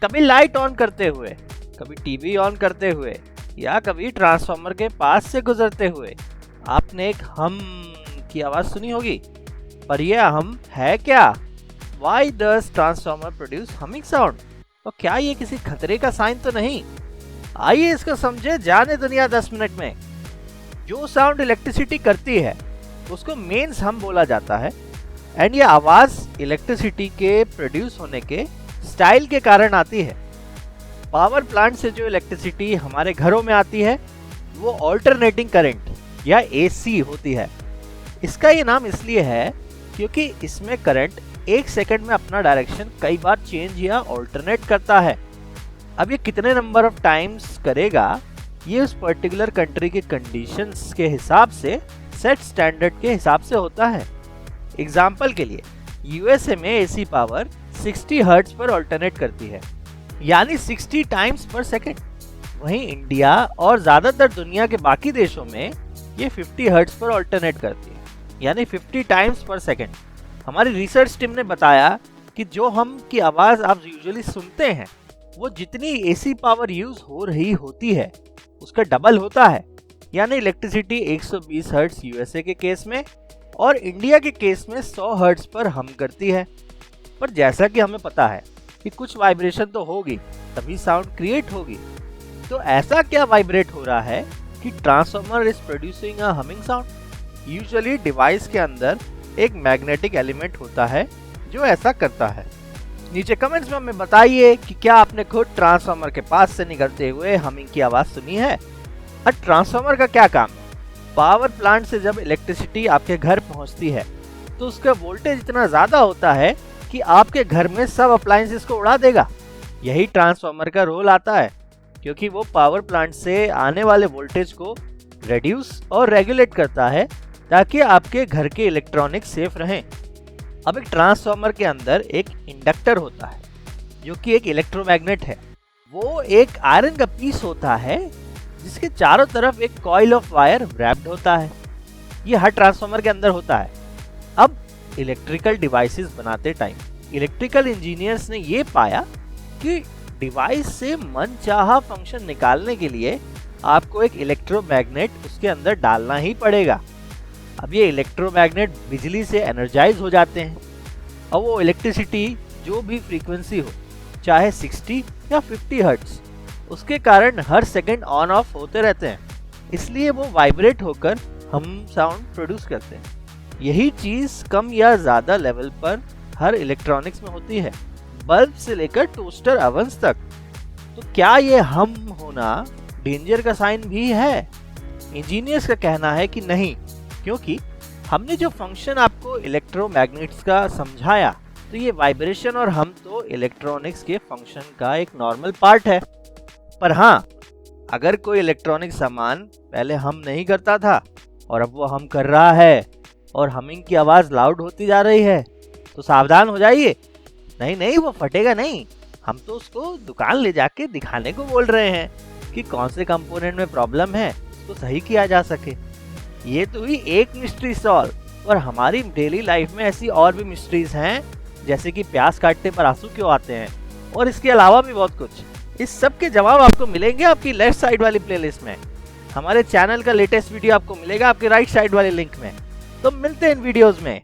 कभी light on करते हुए, कभी टीवी ऑन करते हुए या कभी ट्रांसफार्मर के पास से गुजरते हुए आपने एक हम की आवाज सुनी होगी। पर यह हम है क्या? Why does transformer produce humming sound? और क्या ये किसी खतरे का साइन तो नहीं? आइए इसको समझे जाने दुनिया 10 मिनट में। जो साउंड इलेक्ट्रिसिटी करती है उसको मेन्स हम बोला जाता है एंड ये आवाज इलेक्ट्रिसिटी के प्रोड्यूस होने के स्टाइल के कारण आती है। पावर प्लांट से जो इलेक्ट्रिसिटी हमारे घरों में आती है वो ऑल्टरनेटिंग करंट या एसी होती है। इसका ये नाम इसलिए है क्योंकि इसमें करंट 1 सेकंड में अपना डायरेक्शन कई बार चेंज या ऑल्टरनेट करता है। अब ये कितने नंबर ऑफ टाइम्स करेगा ये उस पर्टिकुलर कंट्री के कंडीशंस के हिसाब से सेट स्टैंडर्ड के हिसाब से होता है। एग्जाम्पल के लिए यूएसए में एसी पावर 60 हर्ट्ज पर ऑल्टरनेट करती है, यानी 60 टाइम्स पर सेकंड। वहीं इंडिया और ज्यादातर दुनिया के बाकी देशों में ये 50 हर्ट्ज पर ऑल्टरनेट करती है, यानी 50 टाइम्स पर सेकंड। हमारी रिसर्च टीम ने बताया कि जो हम की आवाज आप यूजुअली सुनते हैं वो जितनी एसी पावर यूज हो रही होती है उसका डबल होता है, यानी इलेक्ट्रिसिटी 120 हर्ट्ज यूएसए के केस में और इंडिया के केस में 100 हर्ट्ज पर हम करती है। पर जैसा कि हमें पता है कि कुछ वाइब्रेशन तो होगी तभी साउंड क्रिएट होगी। तो ऐसा क्या वाइब्रेट हो रहा है कि transformer is producing a humming sound? Usually device के अंदर एक मैग्नेटिक एलिमेंट होता है जो ऐसा करता है। नीचे कमेंट्स में हमें बताइए कि क्या आपने खुद ट्रांसफार्मर के पास से निकलते हुए हमिंग की आवाज सुनी है। अब ट्रांसफार्मर का क्या काम है? पावर प्लांट से जब इलेक्ट्रिसिटी आपके घर पहुंचती है तो उसका वोल्टेज इतना ज्यादा होता है कि आपके घर में सब अप्लायंसेस को उड़ा देगा। यही ट्रांसफार्मर का रोल आता है, क्योंकि वो पावर प्लांट से आने वाले वोल्टेज को रिड्यूस और रेगुलेट करता है ताकि आपके घर के इलेक्ट्रॉनिक्स सेफ रहें। अब एक ट्रांसफार्मर के अंदर एक इंडक्टर होता है जो कि एक इलेक्ट्रोमैग्नेट है। वो एक आयरन का पीस होता है जिसके चारों तरफ एक कॉइल ऑफ वायर रैप्ड होता है। ये हर ट्रांसफार्मर के अंदर होता है। अब इलेक्ट्रिकल डिवाइसेस बनाते टाइम इलेक्ट्रिकल इंजीनियर्स ने ये पाया कि डिवाइस से मनचाहा फंक्शन निकालने के लिए आपको एक इलेक्ट्रोमैग्नेट उसके अंदर डालना ही पड़ेगा। अब ये इलेक्ट्रोमैग्नेट बिजली से एनर्जाइज हो जाते हैं और वो इलेक्ट्रिसिटी जो भी फ्रीक्वेंसी हो, चाहे 60 या 50 हर्ट्ज, उसके कारण हर सेकंड ऑन ऑफ होते रहते हैं, इसलिए वो वाइब्रेट होकर हम साउंड प्रोड्यूस करते हैं। यही चीज कम या ज्यादा लेवल पर हर इलेक्ट्रॉनिक्स में होती है, बल्ब से लेकर टोस्टर ओवन्स तक। तो क्या ये हम होना डेंजर का साइन भी है? इंजीनियर्स का कहना है कि नहीं, क्योंकि हमने जो फंक्शन आपको इलेक्ट्रोमैग्नेट्स का समझाया तो ये वाइब्रेशन और हम तो इलेक्ट्रॉनिक्स के फंक्शन का एक नॉर्मल पार्ट है। पर हाँ, अगर कोई इलेक्ट्रॉनिक सामान पहले हम नहीं करता था और अब वो हम कर रहा है और हमिंग की आवाज लाउड होती जा रही है तो सावधान हो जाइए। नहीं, वो फटेगा नहीं। हम तो उसको दुकान ले जाके दिखाने को बोल रहे हैं कि कौन से कंपोनेंट में प्रॉब्लम है, उसको सही किया जा सके। ये तो ही एक मिस्ट्री सॉल्व, और हमारी डेली लाइफ में ऐसी और भी मिस्ट्रीज हैं, जैसे कि प्याज काटने पर आंसू क्यों आते हैं, और इसके अलावा भी बहुत कुछ। इस सब के जवाब आपको मिलेंगे आपकी लेफ्ट साइड वाली प्लेलिस्ट में। हमारे चैनल का लेटेस्ट वीडियो आपको मिलेगा आपके राइट साइड वाले लिंक में। तो मिलते हैं इन वीडियोस में।